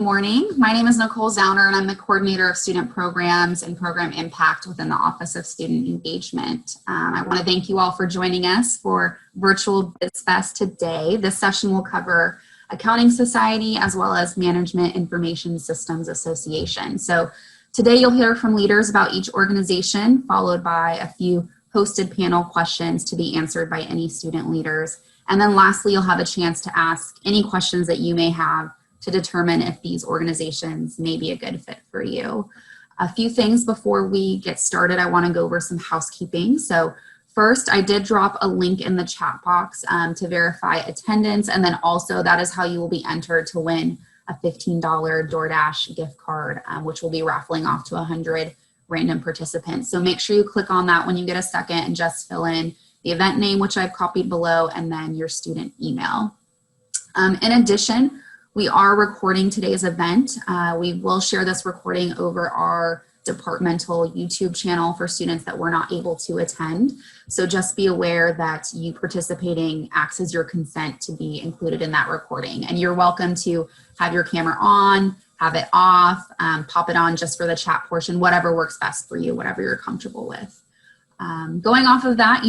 Morning. My name is Nicole Zauner, and I'm the coordinator of student programs and program impact within the Office of Student Engagement. I want to thank you all for joining us for virtual BizFest today. This session will cover Accounting Society as well as Management Information Systems Association. So today you'll hear from leaders about each organization, followed by a few hosted panel questions to be answered by any student leaders. And then lastly, you'll have a chance to ask any questions that you may have to determine if these organizations may be a good fit for you. A few things before we get started, I want to go over some housekeeping. So first, I did drop a link in the chat box to verify attendance, and then also that is how you will be entered to win a $15 DoorDash gift card, which will be raffling off to 100 random participants. So make sure you click on that when you get a second and just fill in the event name, which I've copied below, and then your student email. In addition, we are recording today's event. We will share this recording over our departmental YouTube channel for students that were not able to attend. So just be aware that you participating acts as your consent to be included in that recording. And you're welcome to have your camera on, have it off, pop it on just for the chat portion, whatever works best for you, whatever you're comfortable with. Going off of that,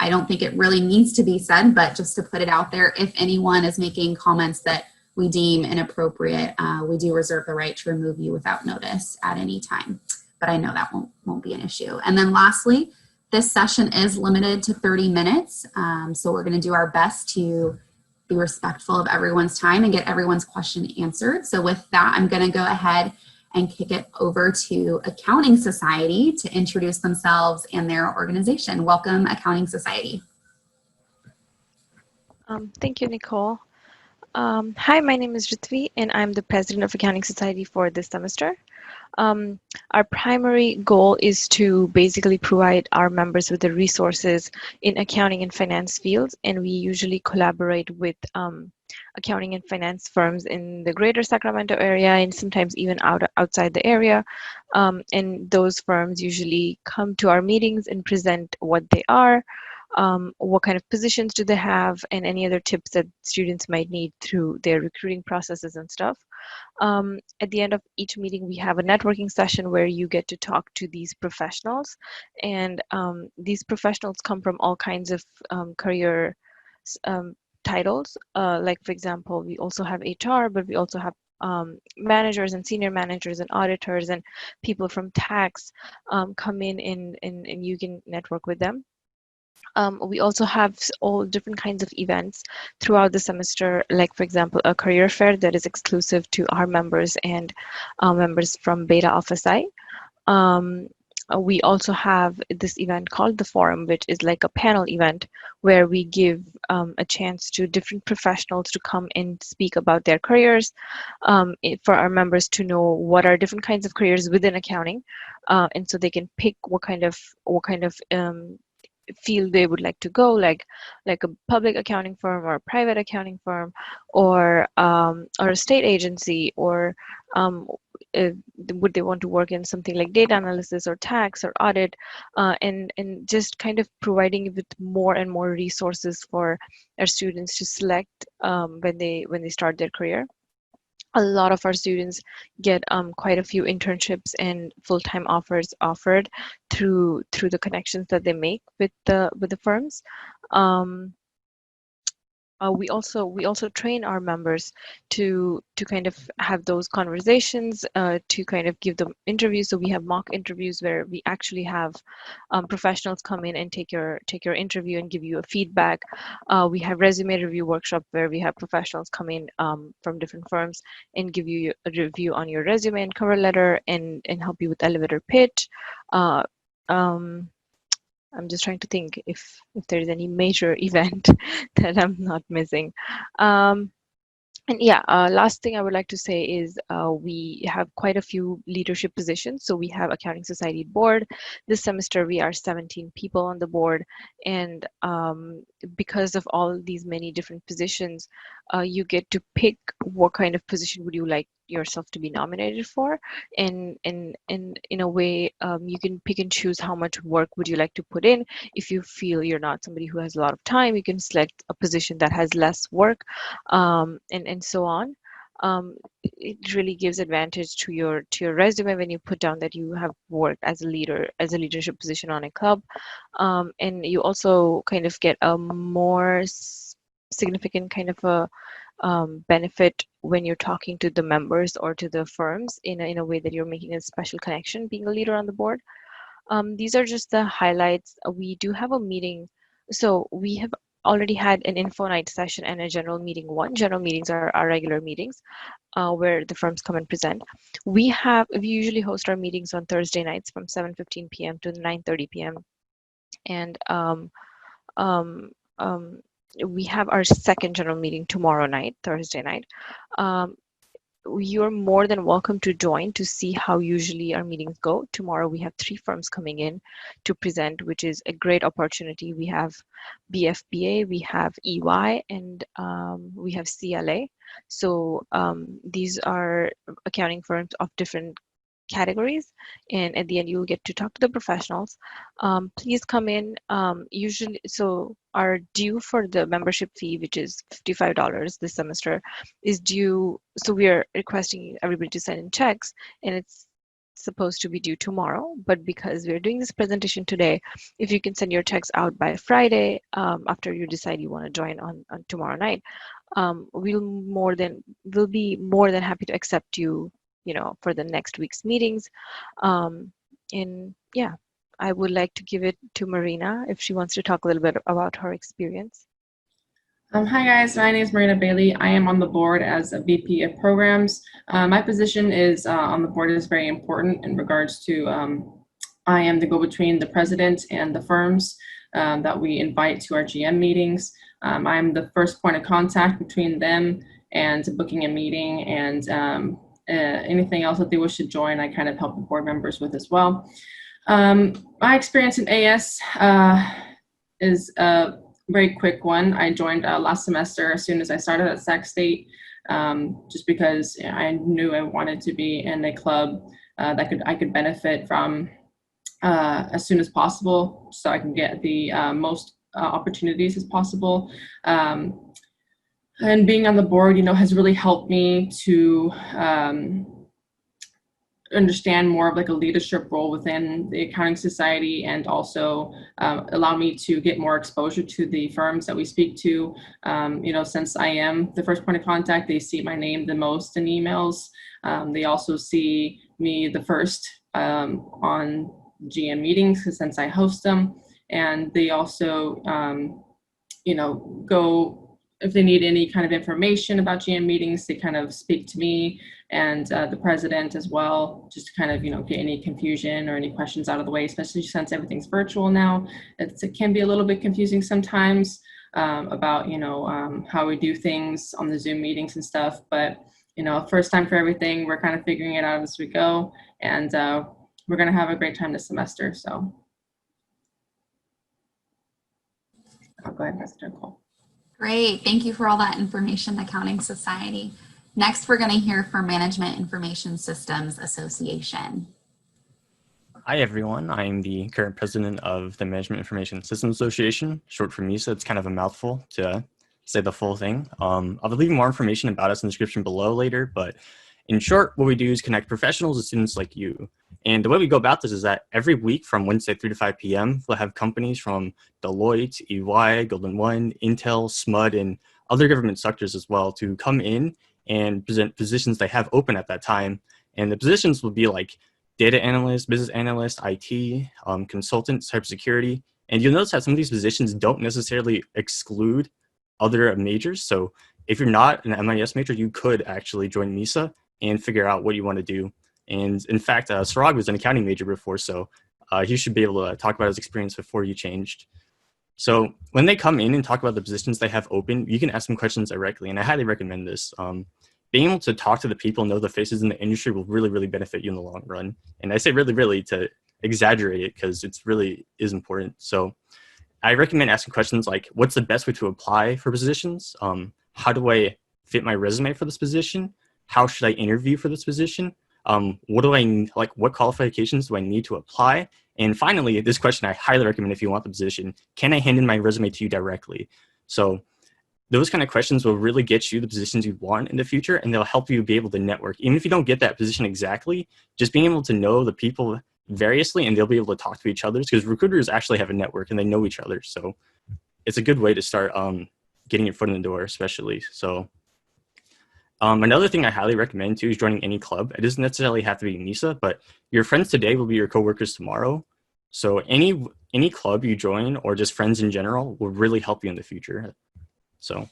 I don't think it really needs to be said, but just to put it out there, if anyone is making comments that we deem inappropriate, we do reserve the right to remove you without notice at any time. But I know that won't be an issue. And then lastly, this session is limited to 30 minutes. So we're gonna do our best to be respectful of everyone's time and get everyone's question answered. So with that, I'm gonna go ahead and kick it over to Accounting Society to introduce themselves and their organization. Welcome, Accounting Society. Thank you, Nicole. Hi, my name is Ritvi, and I'm the president of Accounting Society for this semester. Our primary goal is to basically provide our members with the resources in accounting and finance fields, and we usually collaborate with accounting and finance firms in the greater Sacramento area and sometimes even outside the area. And those firms usually come to our meetings and present what they are, what kind of positions do they have, and any other tips that students might need through their recruiting processes and stuff. At the end of each meeting, we have a networking session where you get to talk to these professionals, and these professionals come from all kinds of career titles. Like, for example, we also have HR, but we also have managers and senior managers and auditors and people from tax come in and you can network with them. We also have all different kinds of events throughout the semester, like, for example, a career fair that is exclusive to our members and members from Beta Alpha Psi. We also have this event called the Forum, which is like a panel event where we give a chance to different professionals to come and speak about their careers, for our members to know what are different kinds of careers within accounting, and so they can pick what kind of field they would like to go, like a public accounting firm or a private accounting firm, or a state agency, or would they want to work in something like data analysis or tax or audit, and just kind of providing with more and more resources for our students to select when they start their career. A lot of our students get quite a few internships and full-time offers offered through the connections that they make with the firms. We also train our members to kind of have those conversations, to kind of give them interviews. So we have mock interviews where we actually have professionals come in and take your interview and give you a feedback. We have resume review workshop where we have professionals come in from different firms and give you a review on your resume and cover letter and help you with elevator pitch. I'm just trying to think if there is any major event that I'm not missing. And yeah, last thing I would like to say is we have quite a few leadership positions. So we have Accounting Society board. This semester we are 17 people on the board, and because of all these many different positions, you get to pick what kind of position would you like yourself to be nominated for, and in a way you can pick and choose how much work would you like to put in. If you feel you're not somebody who has a lot of time, you can select a position that has less work, and so on. it really gives advantage to your resume when you put down that you have worked as a leader, as a leadership position on a club, and you also kind of get a more significant kind of a benefit when you're talking to the members or to the firms in a way that you're making a special connection being a leader on the board. These are just the highlights. We do have a meeting. So we have already had an info night session and a general meeting one. General meetings are our regular meetings where the firms come and present. We usually host our meetings on Thursday nights from 7:15 p.m. to 9:30 p.m. And um, um, we have our second general meeting tomorrow night, Thursday night. You're more than welcome to join to see how usually our meetings go. Tomorrow we have 3 firms coming in to present, which is a great opportunity. We have BFBA, we have EY, and we have CLA. So these are accounting firms of different categories, and at the end you'll get to talk to the professionals. Please come in. Usually, so our due for the membership fee, which is $55 this semester, is due. So we are requesting everybody to send in checks, and it's supposed to be due tomorrow. But because we're doing this presentation today, if you can send your checks out by Friday, after you decide you want to join on tomorrow night, we'll be more than happy to accept you, for the next week's meetings. And yeah, I would like to give it to Marina if she wants to talk a little bit about her experience. Hi guys, my name is Marina Bailey. I am on the board as a VP of programs. My position is on the board is very important in regards to I am the go-between the president and the firms that we invite to our GM meetings. I'm the first point of contact between them and booking a meeting, and anything else that they wish to join, I kind of help the board members with as well. My experience in AS is a very quick one. I joined last semester as soon as I started at Sac State, just because I knew I wanted to be in a club that I could benefit from as soon as possible, so I can get the most opportunities as possible. And being on the board, has really helped me to understand more of like a leadership role within the accounting society, and also allow me to get more exposure to the firms that we speak to. Since I am the first point of contact, they see my name the most in emails. They also see me the first on GM meetings, since I host them, and they also go, if they need any kind of information about GM meetings, they kind of speak to me and the president as well, just to kind of, get any confusion or any questions out of the way, especially since everything's virtual now. It can be a little bit confusing sometimes about, how we do things on the Zoom meetings and stuff. But, first time for everything, we're kind of figuring it out as we go. And we're going to have a great time this semester. So I'll go ahead and pass it to Nicole. Great. Thank you for all that information, Accounting Society. Next, we're going to hear from Management Information Systems Association. Hi, everyone. I'm the current president of the Management Information Systems Association, short for MISA. It's kind of a mouthful to say the full thing. I'll be leaving more information about us in the description below later, but in short, what we do is connect professionals with students like you. And the way we go about this is that every week from Wednesday 3 to 5 p.m., we'll have companies from Deloitte, EY, Golden One, Intel, SMUD, and other government sectors as well to come in and present positions they have open at that time. And the positions will be like data analyst, business analyst, IT, consultant, cybersecurity. And you'll notice that some of these positions don't necessarily exclude other majors. So if you're not an MIS major, you could actually join MISA and figure out what you want to do. And in fact, Sarag was an accounting major before, so he should be able to talk about his experience before he changed. So when they come in and talk about the positions they have open, you can ask them questions directly, and I highly recommend this. Being able to talk to the people, know the faces in the industry will really, really benefit you in the long run. And I say really, really to exaggerate it because it really is important. So I recommend asking questions like, what's the best way to apply for positions? How do I fit my resume for this position? How should I interview for this position? What qualifications do I need to apply? And finally, this question I highly recommend if you want the position, can I hand in my resume to you directly? So those kind of questions will really get you the positions you want in the future, and they'll help you be able to network. Even if you don't get that position exactly, just being able to know the people variously, and they'll be able to talk to each other, because recruiters actually have a network and they know each other. So it's a good way to start getting your foot in the door, especially. So another thing I highly recommend too is joining any club. It doesn't necessarily have to be MISA, but your friends today will be your coworkers tomorrow. So any club you join, or just friends in general, will really help you in the future. So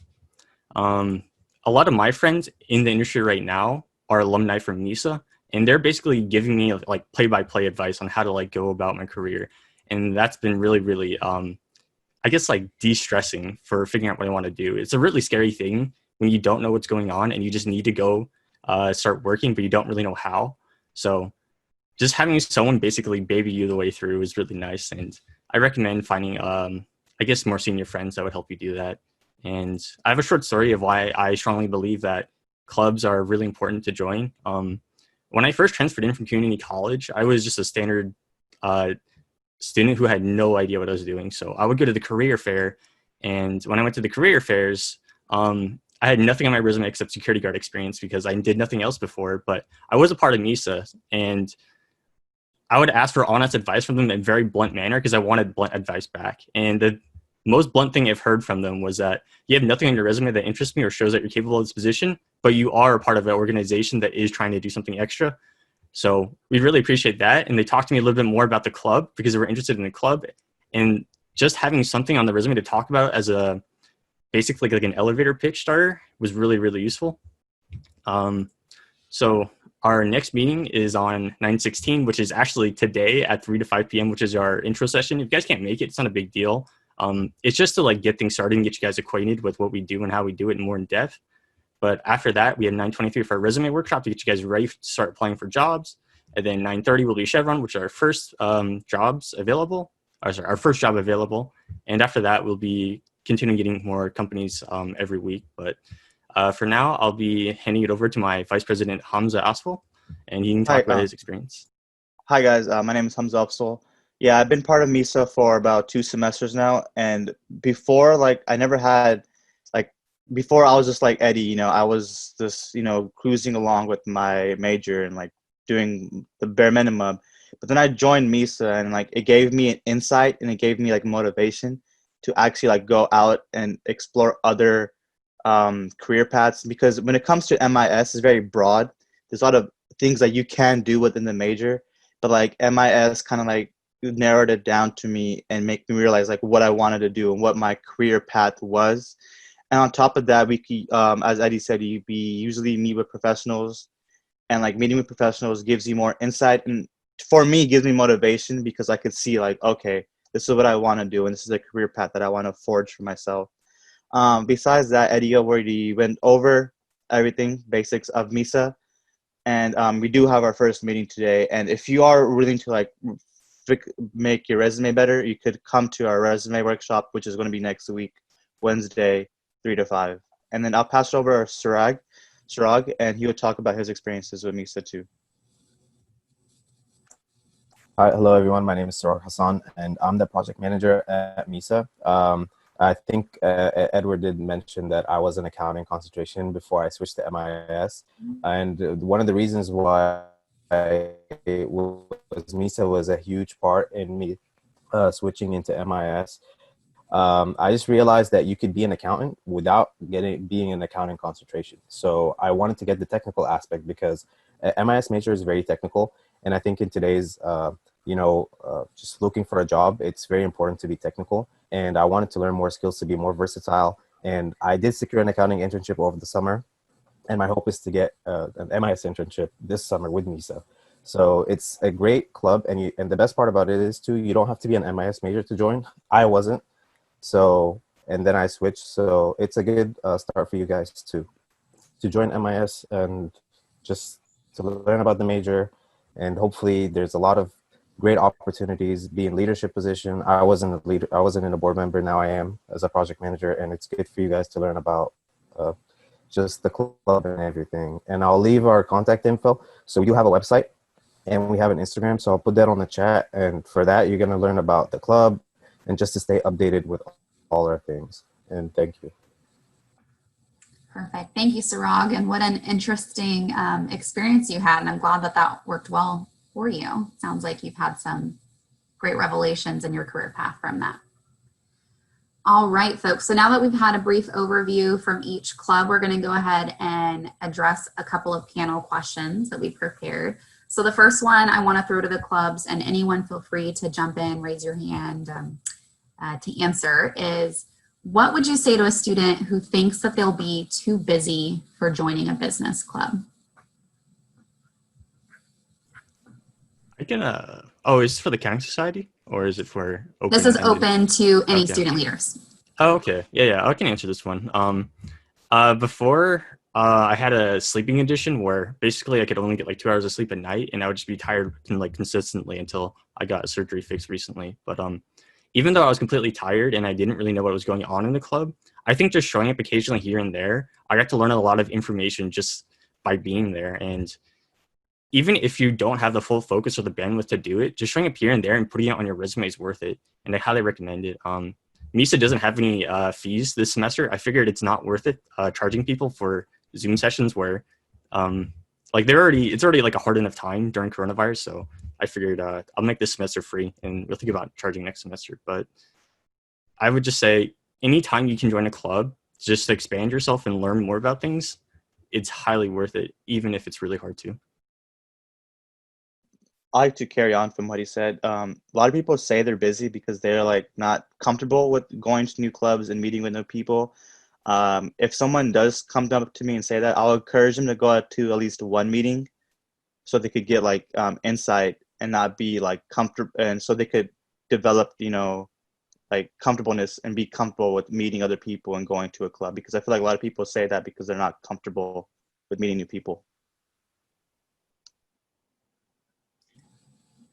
a lot of my friends in the industry right now are alumni from MISA, and they're basically giving me like play-by-play advice on how to like go about my career. And that's been really, really, I guess, like de-stressing for figuring out what I want to do. It's a really scary thing when you don't know what's going on and you just need to go start working, but you don't really know how. So just having someone basically baby you the way through is really nice. And I recommend finding, I guess, more senior friends that would help you do that. And I have a short story of why I strongly believe that clubs are really important to join. When I first transferred in from community college, I was just a standard student who had no idea what I was doing. So I would go to the career fair. And when I went to the career fairs, I had nothing on my resume except security guard experience because I did nothing else before. But I was a part of MISA, and I would ask for honest advice from them in a very blunt manner because I wanted blunt advice back. And the most blunt thing I've heard from them was that you have nothing on your resume that interests me or shows that you're capable of this position, but you are a part of an organization that is trying to do something extra. So we really appreciate that. And they talked to me a little bit more about the club because they were interested in the club. And just having something on the resume to talk about as a basically like an elevator pitch starter was really, really useful. So our next meeting is on 9/16, which is actually today at 3 to 5 p.m., which is our intro session. If you guys can't make it, it's not a big deal. It's just to like get things started and get you guys acquainted with what we do and how we do it more in depth. But after that, we have 9:23 for our resume workshop to get you guys ready to start applying for jobs. And then 9:30 will be Chevron, which are our first jobs available. Our first job available. And after that, we'll be continuing getting more companies every week. But for now, I'll be handing it over to my Vice President, Hamza Asfal, and he can talk about his experience. Hi, guys. My name is Hamza Asfal. Yeah, I've been part of MISA for about 2 semesters now. And before, before I was just like Eddie, I was just, cruising along with my major and like doing the bare minimum. But then I joined MISA, and like it gave me an insight and it gave me like motivation to actually like go out and explore other career paths, because when it comes to MIS, it's very broad. There's a lot of things that you can do within the major, but like MIS kind of like narrowed it down to me and make me realize like what I wanted to do and what my career path was. And on top of that, we could, as Eddie said, we usually meet with professionals, and like meeting with professionals gives you more insight, and for me, it gives me motivation because I could see like, okay, this is what I want to do, and this is a career path that I want to forge for myself. Besides that, Eddie already went over everything, basics of MISA, and we do have our first meeting today. And if you are willing to like make your resume better, you could come to our resume workshop, which is going to be next week, Wednesday, 3 to 5. And then I'll pass it over to Surag, and he will talk about his experiences with MISA too. Hi, hello everyone. My name is Surag Hassan, and I'm the project manager at MISA. I think Edward did mention that I was in accounting concentration before I switched to MIS. And one of the reasons why MISA was a huge part in me switching into MIS. I just realized that you could be an accountant without being in accounting concentration. So I wanted to get the technical aspect because MIS major is very technical. And I think in today's, just looking for a job, it's very important to be technical. And I wanted to learn more skills to be more versatile. And I did secure an accounting internship over the summer. And my hope is to get an MIS internship this summer with MISA. So it's a great club. And the best part about it is too, you don't have to be an MIS major to join. I wasn't. So, and then I switched. So it's a good start for you guys to join MIS and just to learn about the major. And hopefully there's a lot of great opportunities, be in leadership position. I wasn't a board member. Now I am as a project manager, and it's good for you guys to learn about just the club and everything. And I'll leave our contact info. So we do have a website and we have an Instagram. So I'll put that on the chat. And for that, you're going to learn about the club and just to stay updated with all our things. And thank you. Perfect. Thank you, Sarag. And what an interesting experience you had. And I'm glad that that worked well for you. Sounds like you've had some great revelations in your career path from that. All right, folks. So now that we've had a brief overview from each club, we're going to go ahead and address a couple of panel questions that we prepared. So the first one I want to throw to the clubs, and anyone feel free to jump in, raise your hand to answer, is what would you say to a student who thinks that they'll be too busy for joining a business club? I can, oh, is this for the Counting Society or is it for open? This is open to any Okay. student leaders. Oh, okay. Yeah, I can answer this one. Before, I had a sleeping addiction where basically I could only get like 2 hours of sleep at night, and I would just be tired like consistently until I got a surgery fixed recently. But even though I was completely tired and I didn't really know what was going on in the club, I think just showing up occasionally here and there, I got to learn a lot of information just by being there. And even if you don't have the full focus or the bandwidth to do it, just showing up here and there and putting it on your resume is worth it. And I highly recommend it. MISA doesn't have any fees this semester. I figured it's not worth it charging people for Zoom sessions where like it's already like a hard enough time during coronavirus. So I figured I'll make this semester free, and we'll think about charging next semester. But I would just say anytime you can join a club, just to expand yourself and learn more about things, it's highly worth it, even if it's really hard to. I like to carry on from what he said. A lot of people say they're busy because they're like not comfortable with going to new clubs and meeting with new people. If someone does come up to me and say that, I'll encourage them to go out to at least one meeting so they could get like insight and not be like comfortable, and so they could develop, like comfortableness and be comfortable with meeting other people and going to a club, because I feel like a lot of people say that because they're not comfortable with meeting new people.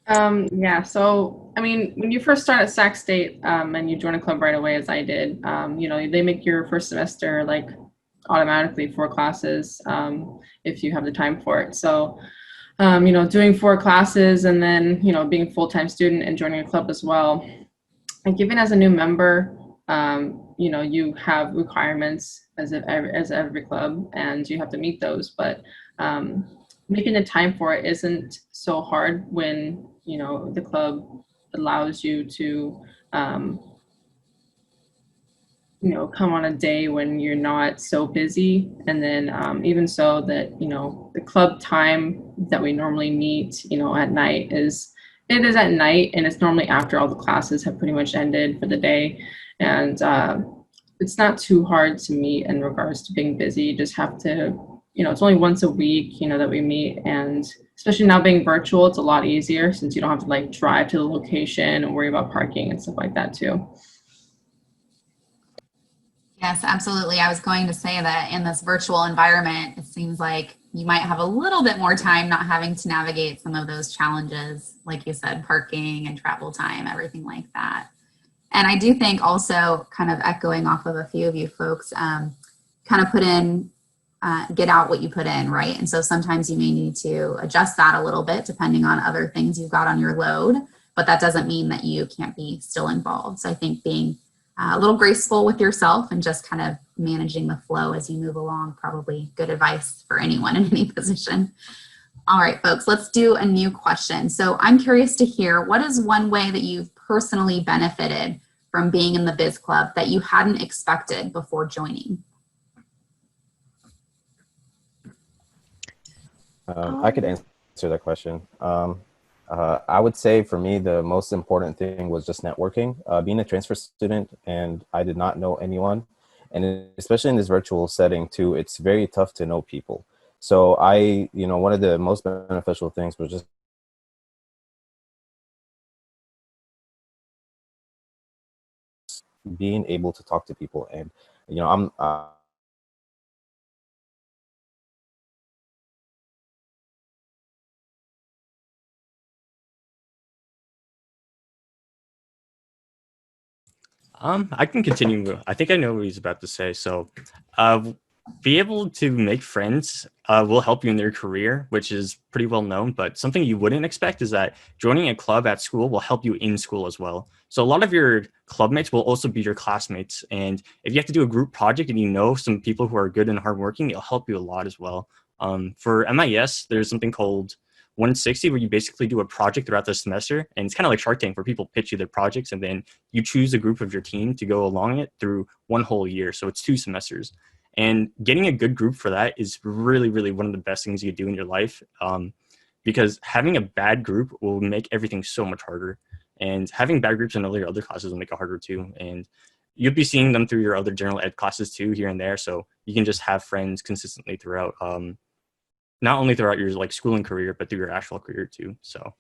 Yeah, so I mean, when you first start at Sac State and you join a club right away, as I did, they make your first semester like automatically 4 classes if you have the time for it. So, doing 4 classes and then, being a full-time student and joining a club as well. And given as a new member, you have requirements as every club, and you have to meet those. But making the time for it isn't so hard when the club allows you to come on a day when you're not so busy. And then even so that the club time that we normally meet at night is at night, and it's normally after all the classes have pretty much ended for the day. And it's not too hard to meet in regards to being busy. You just have to, it's only once a week, that we meet. And especially now being virtual, it's a lot easier since you don't have to like drive to the location and worry about parking and stuff like that too. Yes, absolutely. I was going to say that in this virtual environment, it seems like you might have a little bit more time not having to navigate some of those challenges, like you said, parking and travel time, everything like that. And I do think also, kind of echoing off of a few of you folks, kind of put in, get out what you put in, right? And so sometimes you may need to adjust that a little bit depending on other things you've got on your load, but that doesn't mean that you can't be still involved. So I think being a little graceful with yourself and just kind of managing the flow as you move along, probably good advice for anyone in any position. All right, folks, let's do a new question. So I'm curious to hear, what is one way that you've personally benefited from being in the Biz Club that you hadn't expected before joining? I could answer that question. I would say for me, the most important thing was just networking. Being a transfer student, and I did not know anyone. And especially in this virtual setting too, it's very tough to know people. So one of the most beneficial things was just being able to talk to people. And, I can continue. I think I know what he's about to say. So be able to make friends will help you in their career, which is pretty well known. But something you wouldn't expect is that joining a club at school will help you in school as well. So a lot of your club mates will also be your classmates. And if you have to do a group project and you know some people who are good and hardworking, it'll help you a lot as well. For MIS, there's something called 160 where you basically do a project throughout the semester, and it's kind of like Shark Tank where people pitch you their projects and then you choose a group of your team to go along it through one whole year. So it's 2 semesters. And getting a good group for that is really, really one of the best things you do in your life, because having a bad group will make everything so much harder. And having bad groups in all your other classes will make it harder too. And you'll be seeing them through your other general ed classes too, here and there. So you can just have friends consistently throughout, not only throughout your like schooling career, but through your actual career too. So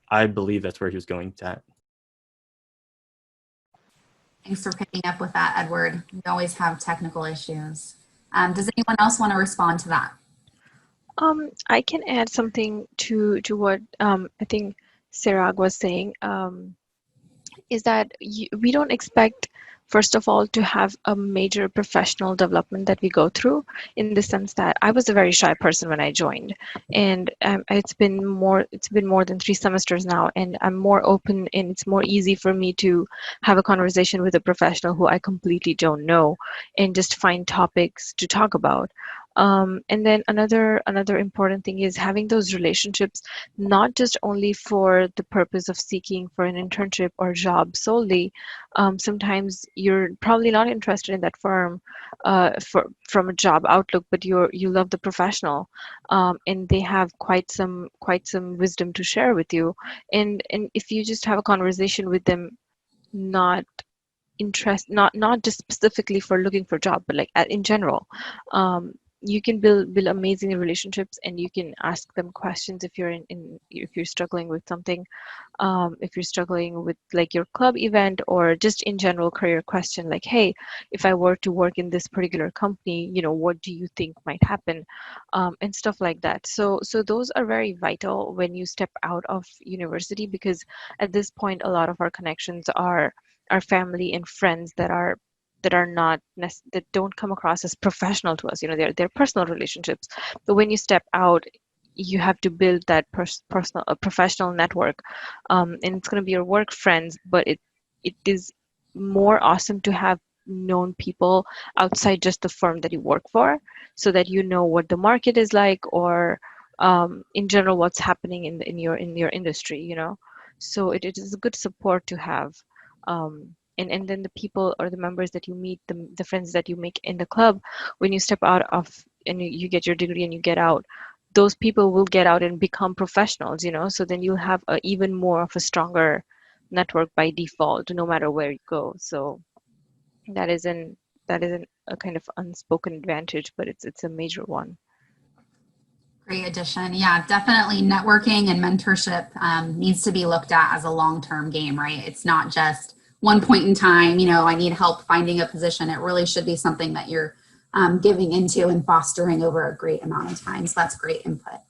I believe that's where he was going to at. Thanks for picking up with that, Edward. We always have technical issues. Does anyone else want to respond to that? I can add something to what I think Sirag was saying, is that we don't expect, first of all, to have a major professional development that we go through, in the sense that I was a very shy person when I joined, and it's been more than 3 semesters now, and I'm more open, and it's more easy for me to have a conversation with a professional who I completely don't know and just find topics to talk about. And then another important thing is having those relationships, not just only for the purpose of seeking for an internship or job solely. Sometimes you're probably not interested in that firm from a job outlook, but you love the professional, and they have quite some wisdom to share with you. And if you just have a conversation with them, not just specifically for looking for a job, but like in general, you can build amazing relationships, and you can ask them questions if you're if you're struggling with something, if you're struggling with like your club event, or just in general career question, like, hey, if I were to work in this particular company, what do you think might happen, and stuff like that. So those are very vital when you step out of university, because at this point a lot of our connections are our family and friends that don't come across as professional to us. They're personal relationships. But when you step out, you have to build that professional network, and it's going to be your work friends. But it is more awesome to have known people outside just the firm that you work for, so that you know what the market is like, or in general what's happening in your industry. So it is a good support to have. And then the people or the members that you meet, the friends that you make in the club, when you step out of and you get your degree and you get out, those people will get out and become professionals, so then you'll have even more of a stronger network by default, no matter where you go. So that isn't a kind of unspoken advantage, but it's a major one. Great addition. Yeah, definitely networking and mentorship needs to be looked at as a long-term game, right? It's not just one point in time, I need help finding a position. It really should be something that you're giving into and fostering over a great amount of time. So that's great input.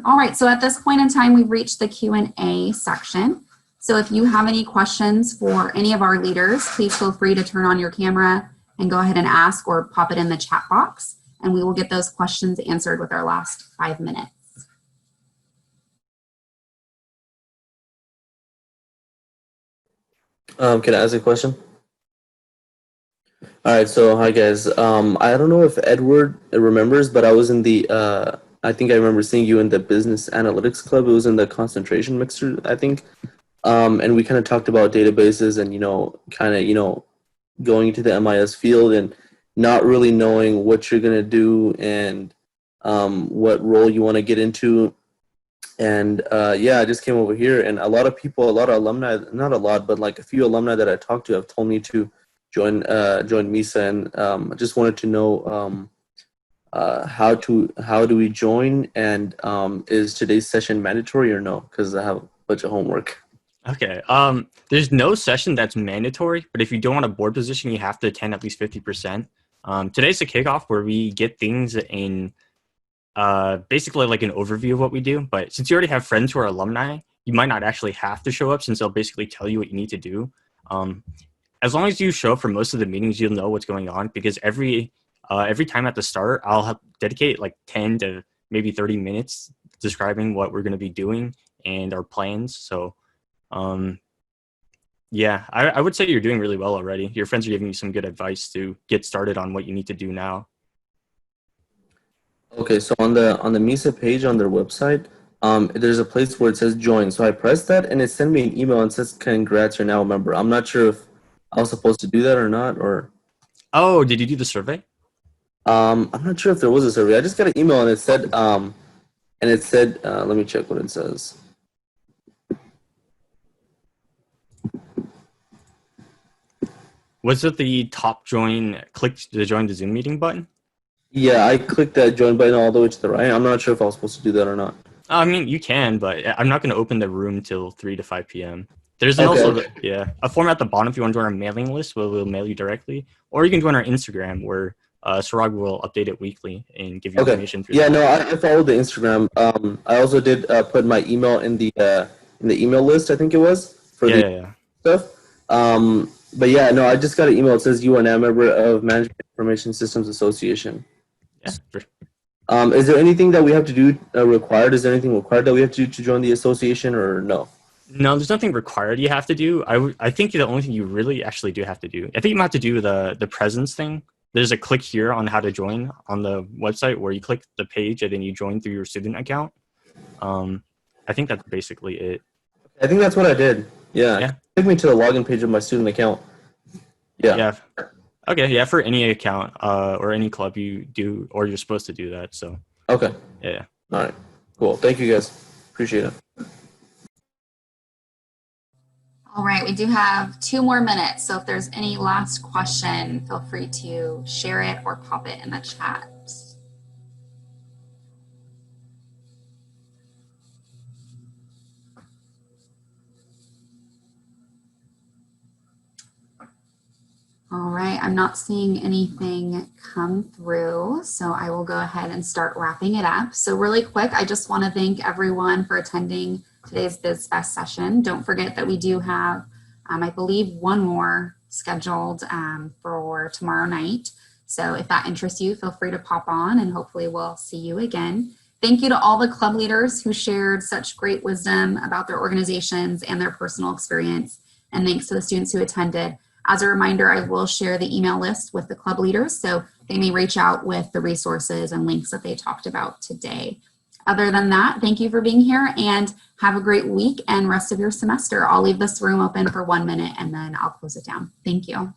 All right, so at this point in time, we've reached the Q&A section. So if you have any questions for any of our leaders, please feel free to turn on your camera and go ahead and ask, or pop it in the chat box, and we will get those questions answered with our last 5 minutes. Can I ask a question? All right, so hi guys. I don't know if Edward remembers, but I was in the I think I remember seeing you in the business analytics club. It was in the concentration mixer, I think. And we kind of talked about databases and going into the MIS field and not really knowing what you're gonna do and what role you want to get into. And I just came over here, and a lot of alumni, not a lot, but like a few alumni that I talked to have told me to join MISA, and I just wanted to know how do we join, and is today's session mandatory or no? Because I have a bunch of homework. Okay. There's no session that's mandatory, but if you don't want a board position, you have to attend at least 50%. Today's the kickoff where we get things in basically like an overview of what we do. But since you already have friends who are alumni, you might not actually have to show up, since they'll basically tell you what you need to do. as long as you show up for most of the meetings, you'll know what's going on, because every time at the start, I'll dedicate like 10 to maybe 30 minutes describing what we're going to be doing and our plans. So, yeah, I would say you're doing really well already. Your friends are giving you some good advice to get started on what you need to do now. Okay, so on the MISA page on their website, there's a place where it says join. So I pressed that and it sent me an email and says congrats, you're now a member. I'm not sure if I was supposed to do that or not, or Oh, did you do the survey? I'm not sure if there was a survey. I just got an email and it said let me check what it says. Was it the top join, click the join the Zoom meeting button? Yeah, I clicked that join button all the way to the right. I'm not sure if I was supposed to do that or not. I mean, you can, but I'm not going to open the room till 3 to 5 p.m. There's Okay. also, a form at the bottom if you want to join our mailing list where we'll mail you directly, or you can join our Instagram where Sarag will update it weekly and give you information through Yeah, that. no, I followed the Instagram. I also did put my email in the email list, I think it was, for Yeah. stuff. But yeah, no, I just got an email. It says you are now a member of Management Information Systems Association. Yeah, sure. Is there anything that we have to do required? Is there anything required that we have to do to join the association, or no? No, there's nothing required you have to do. I think the only thing you really actually do have to do, I think you might have to do the presence thing. There's a click here on how to join on the website where you click the page and then you join through your student account. I think that's basically it. I think that's what I did. Yeah. Yeah. It took me to the login page of my student account. Yeah. Okay, yeah, for any account or any club you do, or you're supposed to do that. So Okay. yeah. All right. Cool. Thank you guys. Appreciate it. All right, we do have 2 more minutes. So if there's any last question, feel free to share it or pop it in the chat. All right, I'm not seeing anything come through, so I will go ahead and start wrapping it up. So really quick, I just want to thank everyone for attending today's BizFest session. Don't forget that we do have, I believe, one more scheduled for tomorrow night. So if that interests you, feel free to pop on and hopefully we'll see you again. Thank you to all the club leaders who shared such great wisdom about their organizations and their personal experience. And thanks to the students who attended. As a reminder, I will share the email list with the club leaders so they may reach out with the resources and links that they talked about today. Other than that, thank you for being here and have a great week and rest of your semester. I'll leave this room open for 1 minute and then I'll close it down. Thank you.